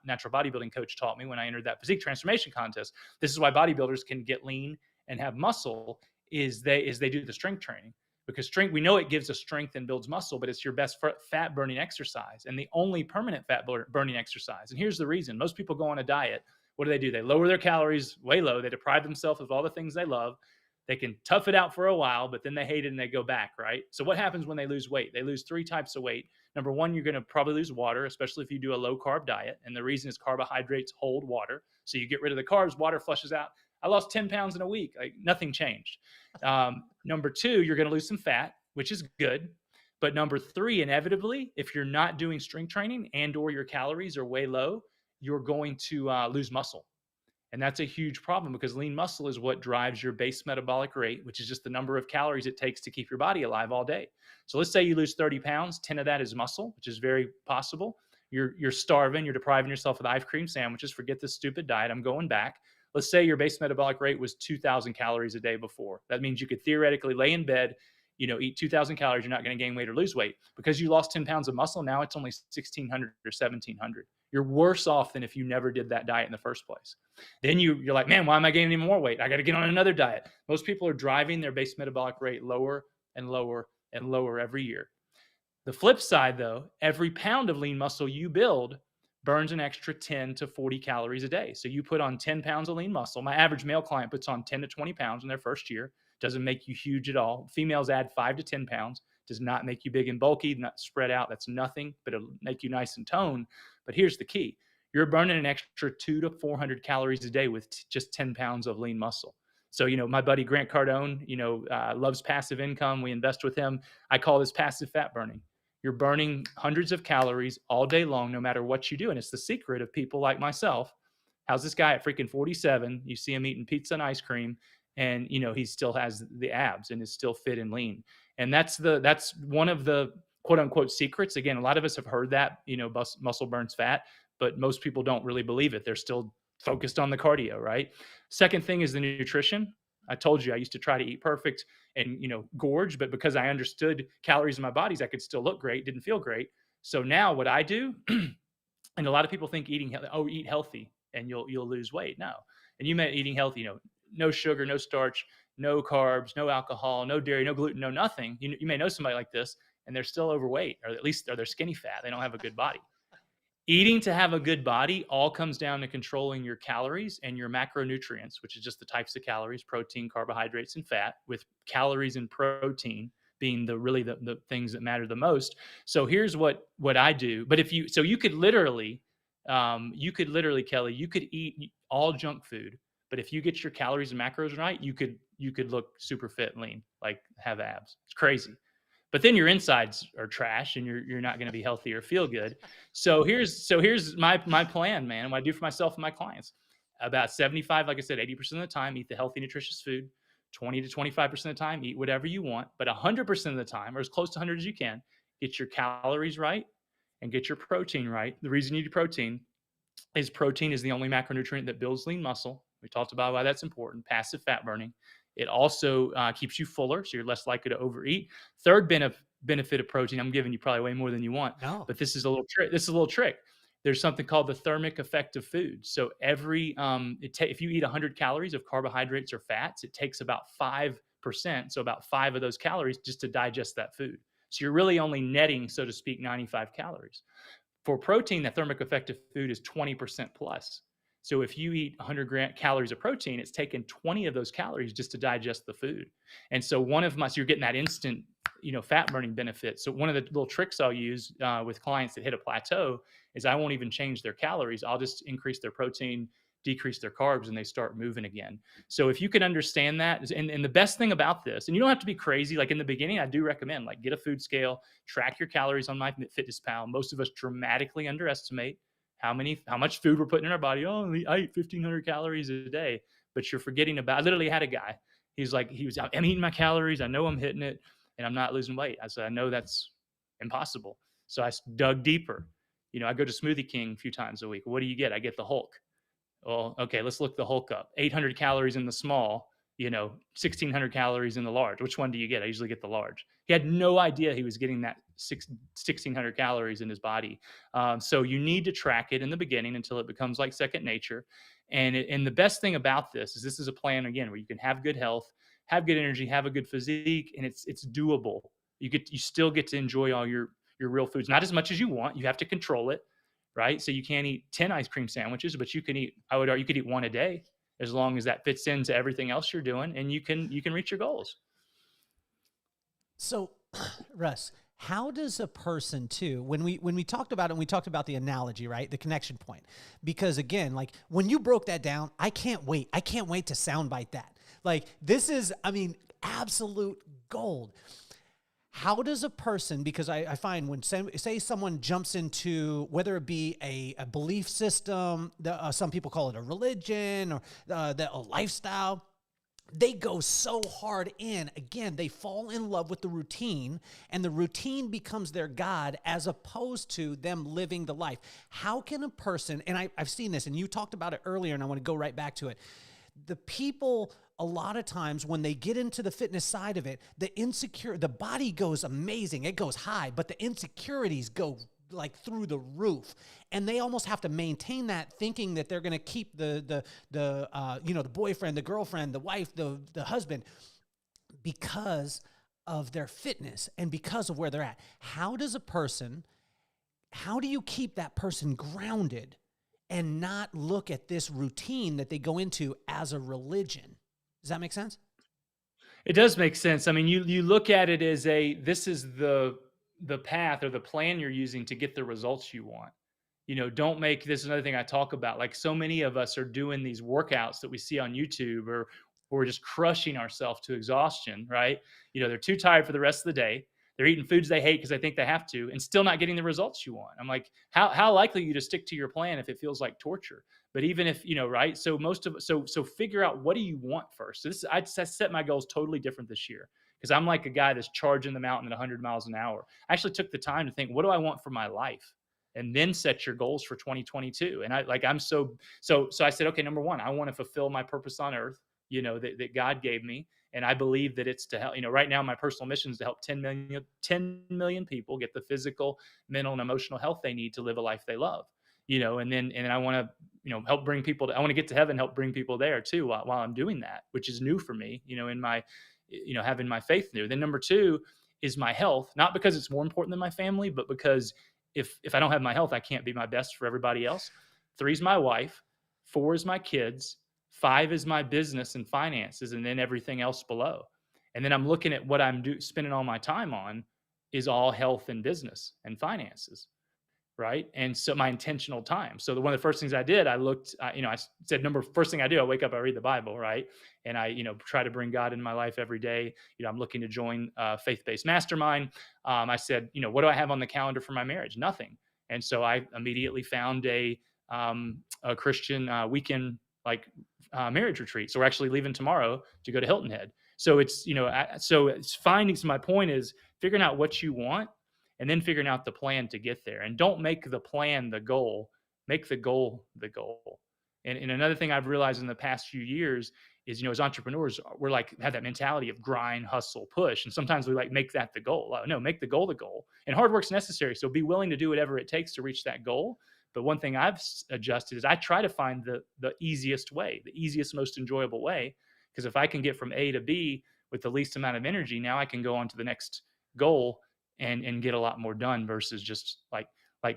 natural bodybuilding coach, taught me when I entered that physique transformation contest. This is why bodybuilders can get lean and have muscle, is they do the strength training. Because strength, we know it gives us strength and builds muscle, but it's your best fat burning exercise and the only permanent fat burning exercise. And here's the reason. Most people go on a diet. What do? They lower their calories way low. They deprive themselves of all the things they love. They can tough it out for a while, but then they hate it and they go back, right? So what happens when they lose weight? They lose 3 types of weight. Number one, you're going to probably lose water, especially if you do a low carb diet. And the reason is carbohydrates hold water. So you get rid of the carbs, water flushes out. I lost 10 pounds in a week. Like, nothing changed. Number two, you're going to lose some fat, which is good. But number 3, inevitably, if you're not doing strength training and or your calories are way low, you're going to lose muscle. And that's a huge problem because lean muscle is what drives your base metabolic rate, which is just the number of calories it takes to keep your body alive all day. So let's say you lose 30 pounds, 10 of that is muscle, which is very possible. You're starving, you're depriving yourself of ice cream sandwiches. Forget this stupid diet. I'm going back. Let's say your base metabolic rate was 2,000 calories a day before. That means you could theoretically lay in bed, eat 2,000 calories. You're not going to gain weight or lose weight. Because you lost 10 pounds of muscle, now it's only 1,600 or 1,700. You're worse off than if you never did that diet in the first place. Then you're like, man, why am I gaining any more weight? I got to get on another diet. Most people are driving their base metabolic rate lower and lower and lower every year. The flip side, though, every pound of lean muscle you build burns an extra 10 to 40 calories a day. So you put on 10 pounds of lean muscle. My average male client puts on 10 to 20 pounds in their first year. Doesn't make you huge at all. Females add 5 to 10 pounds. Does not make you big and bulky, not spread out. That's nothing, but it'll make you nice and toned. But here's the key. You're burning an extra 200 to 400 calories a day with just 10 pounds of lean muscle. So, my buddy Grant Cardone, loves passive income. We invest with him. I call this passive fat burning. You're burning hundreds of calories all day long, no matter what you do. And it's the secret of people like myself. How's this guy at freaking 47? You see him eating pizza and ice cream, and he still has the abs and is still fit and lean. And that's one of the quote unquote secrets. Again, a lot of us have heard that, muscle burns fat, but most people don't really believe it. They're still focused on the cardio, right? Second thing is the nutrition. I told you I used to try to eat perfect and, gorge, but because I understood calories in my bodies, I could still look great, didn't feel great. So now what I do, and a lot of people think eat healthy. and you'll lose weight. No. And you may eating healthy, no sugar, no starch, no carbs, no alcohol, no dairy, no gluten, no nothing. You may know somebody like this and they're still overweight, or at least they're skinny fat. They don't have a good body. Eating to have a good body all comes down to controlling your calories and your macronutrients, which is just the types of calories, protein, carbohydrates, and fat, with calories and protein being the things that matter the most. So here's what I do. But if you, so you could literally, Kelly, you could eat all junk food, but if you get your calories and macros right, you could look super fit and lean, like have abs. It's crazy. But then your insides are trash and you're not going to be healthy or feel good. So here's my plan, man. What I do for myself and my clients. About 75, like I said, 80% of the time, eat the healthy, nutritious food. 20 to 25% of the time, eat whatever you want. But 100% of the time, or as close to 100 as you can, get your calories right and get your protein right. The reason you need protein is the only macronutrient that builds lean muscle. We talked about why that's important. Passive fat burning. It also keeps you fuller, so you're less likely to overeat. Third benefit of protein, I'm giving you probably way more than you want, but this is a little trick. There's something called the thermic effect of food. So if you eat 100 calories of carbohydrates or fats, it takes about 5%, so about 5 of those calories just to digest that food. So you're really only netting, so to speak, 95 calories. For protein, the thermic effect of food is 20% plus. So if you eat 100 calories of protein, it's taken 20 of those calories just to digest the food. And so so you're getting that instant, fat burning benefit. So one of the little tricks I'll use with clients that hit a plateau is I won't even change their calories. I'll just increase their protein, decrease their carbs, and they start moving again. So if you can understand that, and the best thing about this, and you don't have to be crazy, like in the beginning, I do recommend like get a food scale, track your calories on MyFitnessPal. Most of us dramatically underestimate how much food we're putting in our body. Oh, I eat 1,500 calories a day, but you're forgetting about. I literally had a guy. I'm eating my calories. I know I'm hitting it, and I'm not losing weight. I said, I know that's impossible. So I dug deeper. I go to Smoothie King a few times a week. What do you get? I get the Hulk. Well, okay, let's look the Hulk up. 800 calories in the small, 1,600 calories in the large. Which one do you get? I usually get the large. He had no idea he was getting that 1,600 calories in his body. So you need to track it in the beginning until it becomes like second nature. And the best thing about this is a plan, again, where you can have good health, have good energy, have a good physique, and it's doable. You still get to enjoy all your real foods, not as much as you want. You have to control it, right? So you can't eat 10 ice cream sandwiches, but you could eat one a day, as long as that fits into everything else you're doing, and you can reach your goals. So, Russ, how does a person too, when we talked about it, and we talked about the analogy, right? The connection point, because again, like when you broke that down, I can't wait to soundbite that. Like this is, absolute gold. How does a person, because I find when say someone jumps into, whether it be a belief system, some people call it a religion or a lifestyle, they go so hard in. Again, they fall in love with the routine, and the routine becomes their God as opposed to them living the life. How can a person, and I've seen this, and you talked about it earlier, and I want to go right back to it. The people, a lot of times when they get into the fitness side of it, the body goes amazing. It goes high, but the insecurities go like through the roof, and they almost have to maintain that, thinking that they're going to keep the boyfriend, the girlfriend, the wife, the husband, because of their fitness and because of where they're at. How do you keep that person grounded and not look at this routine that they go into as a religion? Does that make sense? It does make sense. I mean, you look at it as this is the path or the plan you're using to get the results you want. Don't make this another thing I talk about. Like so many of us are doing these workouts that we see on YouTube, or we're just crushing ourselves to exhaustion, right? They're too tired for the rest of the day. They're eating foods they hate because they think they have to, and still not getting the results you want. I'm like, how likely are you to stick to your plan if it feels like torture? But even if, right? So so figure out, what do you want first? So I set my goals totally different this year, because I'm like a guy that's charging the mountain at 100 miles an hour. I actually took the time to think, what do I want for my life? And then set your goals for 2022. And I said, okay, number one, I want to fulfill my purpose on earth, that God gave me. And I believe that it's to help, right now my personal mission is to help 10 million people get the physical, mental, and emotional health they need to live a life they love, and then I want help bring people I want to get to heaven, help bring people there too while I'm doing that, which is new for me, in my, having my faith new. Then number two is my health, not because it's more important than my family, but because if I don't have my health, I can't be my best for everybody else. Three is my wife. Four is my kids. Five is my business and finances, and then everything else below. And then I'm looking at what spending all my time on is all health and business and finances, right? And so my intentional time. So one of the first things I did, I looked, I said, first thing I do, I wake up, I read the Bible, right? And I, try to bring God in my life every day. I'm looking to join a faith-based mastermind. I said, what do I have on the calendar for my marriage? Nothing. And so I immediately found a Christian weekend marriage retreat. So we're actually leaving tomorrow to go to Hilton Head. So it's, so it's finding. So my point is figuring out what you want and then figuring out the plan to get there. And don't make the plan the goal, make the goal the goal. And another thing I've realized in the past few years is, as entrepreneurs, we're have that mentality of grind, hustle, push. And sometimes we make that the goal. No, make the goal the goal. And hard work's necessary. So be willing to do whatever it takes to reach that goal. But one thing I've adjusted is I try to find the easiest way, the easiest, most enjoyable way. Because if I can get from A to B with the least amount of energy, now I can go on to the next goal and get a lot more done versus just like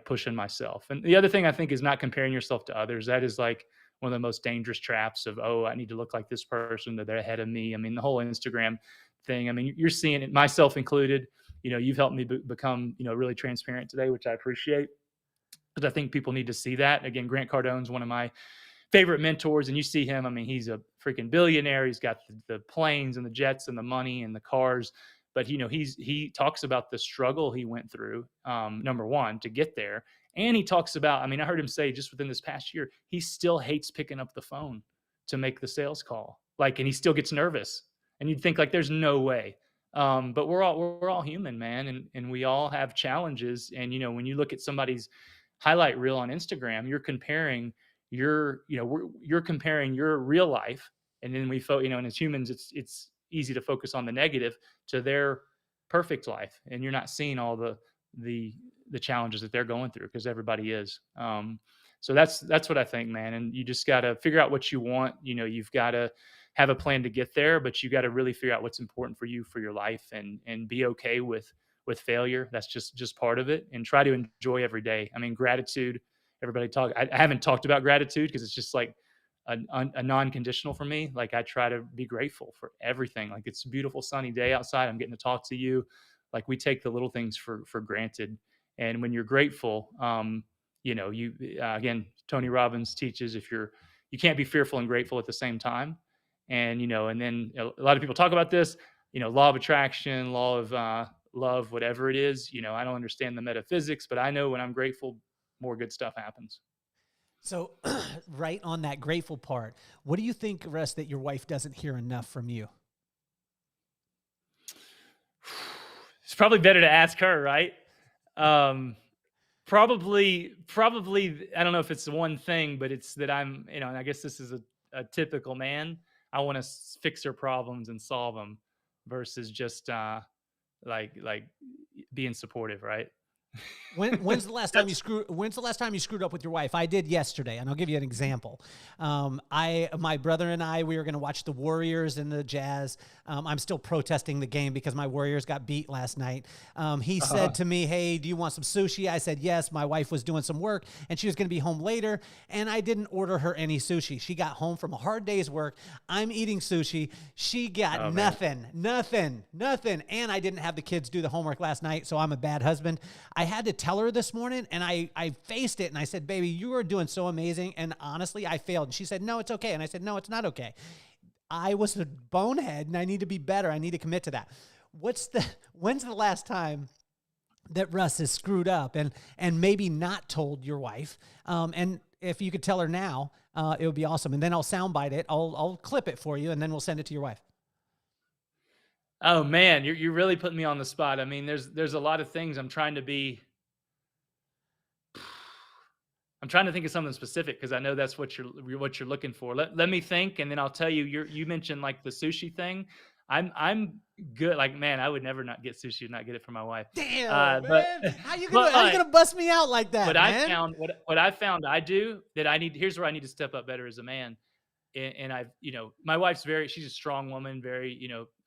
pushing myself. And the other thing I think is not comparing yourself to others. That is one of the most dangerous traps of, oh, I need to look like this person, that they're ahead of me. I mean, the whole Instagram thing, I mean, you're seeing it, myself included. You've helped me become, really transparent today, which I appreciate. But I think people need to see that. Again, Grant Cardone's one of my favorite mentors, and you see him. I mean, he's a freaking billionaire. He's got the planes and the jets and the money and the cars. But he talks about the struggle he went through, number one, to get there. And he talks about, I mean, I heard him say just within this past year, he still hates picking up the phone to make the sales call. And he still gets nervous. And you'd think there's no way. But we're all human, man, and we all have challenges. And when you look at somebody's highlight reel on Instagram, you're comparing you're comparing your real life, and then and as humans, it's easy to focus on the negative to their perfect life, and you're not seeing all the challenges that they're going through, because everybody is. So that's what I think, man. And you just got to figure out what you want. You've got to have a plan to get there, but you got to really figure out what's important for you, for your life, and be okay with failure. That's just part of it, and try to enjoy every day. I mean, gratitude. Everybody talk. I haven't talked about gratitude because it's just a non-conditional for me. I try to be grateful for everything. It's a beautiful sunny day outside. I'm getting to talk to you. We take the little things for granted. And when you're grateful, you again, Tony Robbins teaches you can't be fearful and grateful at the same time. And and then a lot of people talk about this, law of attraction, law of love, whatever it is. I don't understand the metaphysics, but I know when I'm grateful, more good stuff happens. So right on that grateful part, what do you think, Russ, that your wife doesn't hear enough from you? It's probably better to ask her, right? Probably, I don't know if it's the one thing, but it's that I'm, and I guess this is a typical man. I want to fix her problems and solve them versus just being supportive, right? When's the last time you screwed up with your wife? I did yesterday, and I'll give you an example. My brother and I, we were going to watch the Warriors and the Jazz. I'm still protesting the game because my Warriors got beat last night. He said to me, "Hey, do you want some sushi?" I said, "Yes." My wife was doing some work, and she was going to be home later, and I didn't order her any sushi. She got home from a hard day's work. I'm eating sushi. She got nothing. And I didn't have the kids do the homework last night, so I'm a bad husband. I had to tell her this morning, and I faced it, and I said, "Baby, you are doing so amazing, and honestly, I failed." And she said, "No, it's okay." And I said, "No, it's not okay. I was a bonehead, and I need to be better. I need to commit to that." When's the last time that Russ has screwed up and maybe not told your wife? And if you could tell her now, it would be awesome. And then I'll soundbite it. I'll clip it for you, and then we'll send it to your wife. Oh man, you're really putting me on the spot. I mean, there's a lot of things I'm trying to think of something specific, because I know that's what you're looking for. Let me think, and then I'll tell you. You mentioned the sushi thing. I'm good. Like, man, I would never not get sushi and not get it for my wife. Damn, But man. How you gonna how you but gonna bust me out like that, what I man? found what I found I do that I need here's where I need to step up better as a man. And I've, my wife's she's a strong woman, very,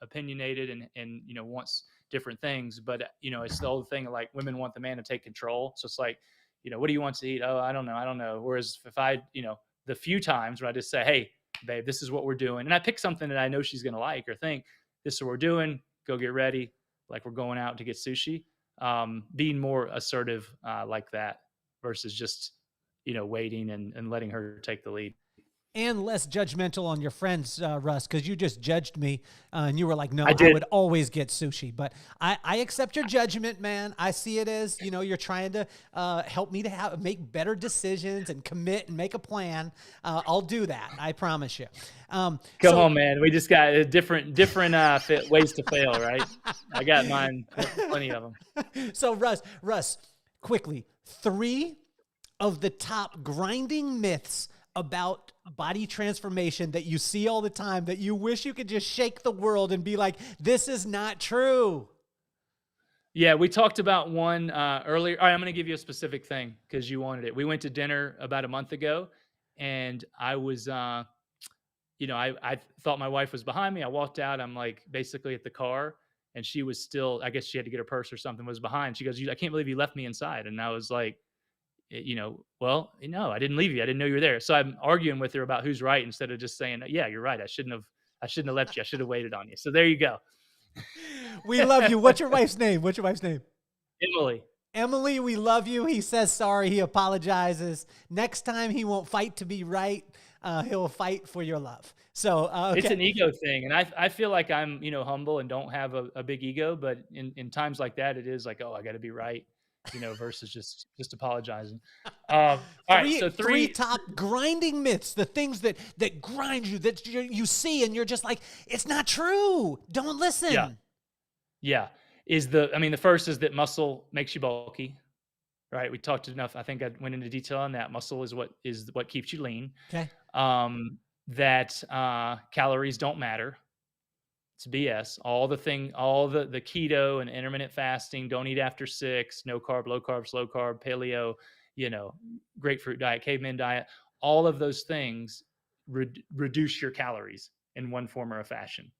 opinionated and, wants different things. But, it's the old thing of like women want the man to take control. So it's like, what do you want to eat? Oh, I don't know. I don't know. Whereas if I, the few times where I just say, hey, babe, this is what we're doing. And I pick something that I know she's going to like or think this is what we're doing. Go get ready. Like we're going out to get sushi. Being more assertive like that versus just, waiting and letting her take the lead. And less judgmental on your friends, Russ, because you just judged me and you were like, no, I I did. would always get sushi. But I accept your judgment, man. I see it as, you're trying to help me to make better decisions and commit and make a plan. I'll do that. I promise you. Come on, man. We just got different ways to fail, right? I got mine, plenty of them. So Russ, quickly, 3 of the top grinding myths about body transformation that you see all the time that you wish you could just shake the world and be like, this is not true. Yeah, we talked about one earlier. All right, I'm going to give you a specific thing because you wanted it. We went to dinner about a month ago, and I was, I thought my wife was behind me. I walked out. I'm like basically at the car, and she was still. I guess she had to get her purse or something. Was behind. She goes, "I can't believe you left me inside." And I was like, well, no, I didn't leave you. I didn't know you were there. So I'm arguing with her about who's right instead of just saying, yeah, you're right. I shouldn't have left you. I should have waited on you. So there you go. We love you. What's your wife's name? What's your wife's name? Emily. Emily, we love you. He says sorry. He apologizes. Next time he won't fight to be right. He'll fight for your love. So okay. It's an ego thing. And I feel like I'm, humble and don't have a big ego, but in times like that, it is like, oh, I got to be right. Versus just apologizing. All right, so three top grinding myths, the things that grind you, that you see, and you're just like, it's not true. Don't listen. Yeah. The first is that muscle makes you bulky, right? We talked enough. I think I went into detail on that. Muscle is what keeps you lean. Okay. That calories don't matter. It's BS. All the keto and intermittent fasting, don't eat after 6, no carb, low carb, slow carb, paleo, grapefruit diet, caveman diet, all of those things reduce your calories in one form or a fashion.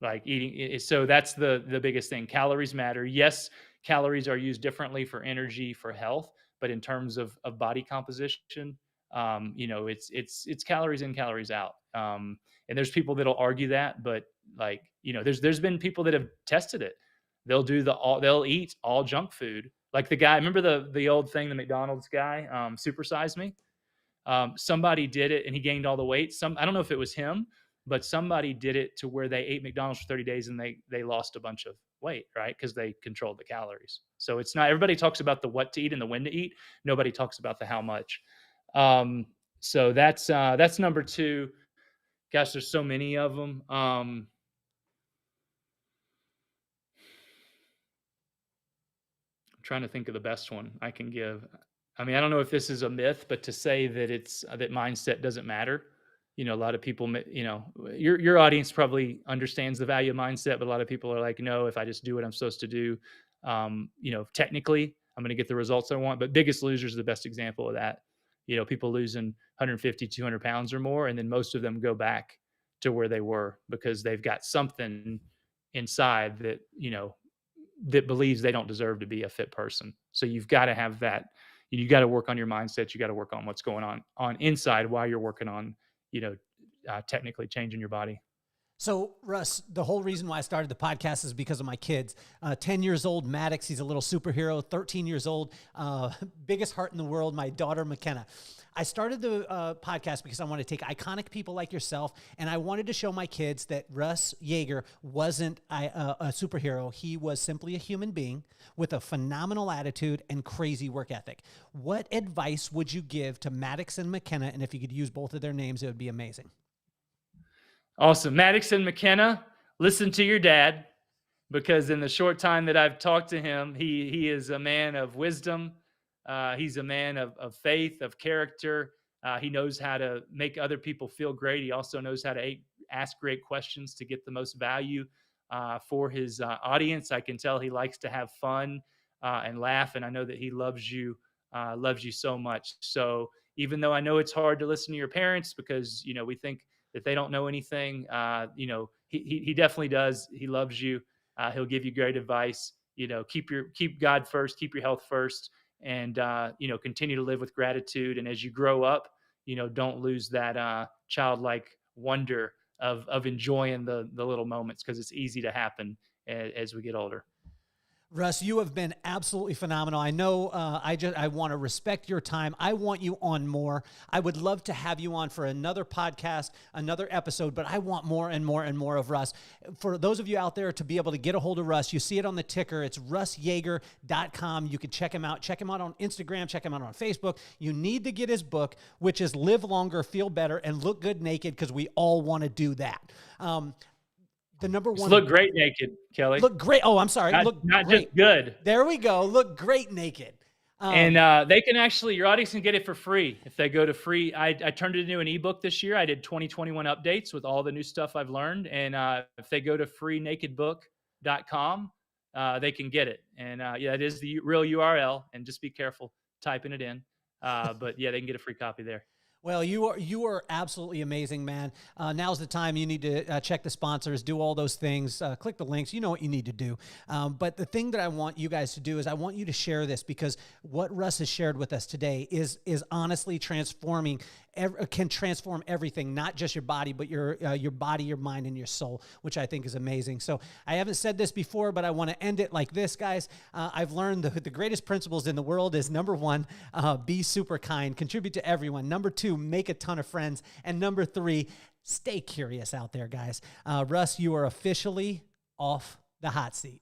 Like eating. So that's the biggest thing. Calories matter. Yes, calories are used differently for energy, for health, but in terms of body composition, it's calories in, calories out. And there's people that'll argue that, but there's been people that have tested it. They'll eat all junk food. Like the guy, remember the old thing, the McDonald's guy, Supersize Me? Somebody did it and he gained all the weight. I don't know if it was him, but somebody did it to where they ate McDonald's for 30 days and they lost a bunch of weight, right? Because they controlled the calories. So it's not, everybody talks about the what to eat and the when to eat. Nobody talks about the how much. So that's number 2. Gosh, there's so many of them. I'm trying to think of the best one I can give. I don't know if this is a myth, but to say that that mindset doesn't matter. A lot of people, your audience probably understands the value of mindset, but a lot of people are like, no, if I just do what I'm supposed to do, technically I'm going to get the results I want. But Biggest Loser is the best example of that. People losing 150, 200 pounds or more, and then most of them go back to where they were because they've got something inside that, that believes they don't deserve to be a fit person. So you've got to have that. You got to work on your mindset. You got to work on what's going on inside while you're working on, technically changing your body. So, Russ, the whole reason why I started the podcast is because of my kids. 10 years old, Maddox, he's a little superhero. 13 years old, biggest heart in the world, my daughter, McKenna. I started the podcast because I want to take iconic people like yourself, and I wanted to show my kids that Russ Yeager wasn't a superhero. He was simply a human being with a phenomenal attitude and crazy work ethic. What advice would you give to Maddox and McKenna? And if you could use both of their names, it would be amazing. Awesome. Maddox and McKenna, listen to your dad, because in the short time that I've talked to him, he is a man of wisdom. He's a man of faith, of character. He knows how to make other people feel great. He also knows how to ask great questions to get the most value for his audience. I can tell he likes to have fun and laugh, and I know that he loves you so much. So even though I know it's hard to listen to your parents because we think that they don't know anything, he definitely does. He loves you. He'll give you great advice. Keep God first, keep your health first, and continue to live with gratitude. And as you grow up, don't lose that childlike wonder of enjoying the little moments, because it's easy to happen as we get older. Russ, you have been absolutely phenomenal. I know I want to respect your time. I want you on more. I would love to have you on for another podcast, another episode, but I want more and more and more of Russ. For those of you out there to be able to get a hold of Russ, you see it on the ticker. It's russyeager.com. You can check him out. Check him out on Instagram. Check him out on Facebook. You need to get his book, which is Live Longer, Feel Better, and Look Good Naked, because we all want to do that. The number one. Just look great naked, Kelly. Look great. Oh, I'm sorry. Not great. Just good. There we go. Look great naked. And they can actually, your audience can get it for free if they go to free. I turned it into an ebook this year. I did 2021 updates with all the new stuff I've learned. And if they go to freenakedbook.com, they can get it. And it is the real URL. And just be careful typing it in. But yeah, they can get a free copy there. Well, you are absolutely amazing, man. Now's the time. You need to check the sponsors, do all those things, click the links. You know what you need to do. But the thing that I want you guys to do is I want you to share this, because what Russ has shared with us today is honestly transforming. Can transform everything, not just your body, but your body, your mind, and your soul, which I think is amazing. So I haven't said this before, but I want to end it like this, guys. I've learned the greatest principles in the world is, number one, be super kind, contribute to everyone. Number two, make a ton of friends. And number three, stay curious out there, guys. Russ, you are officially off the hot seat.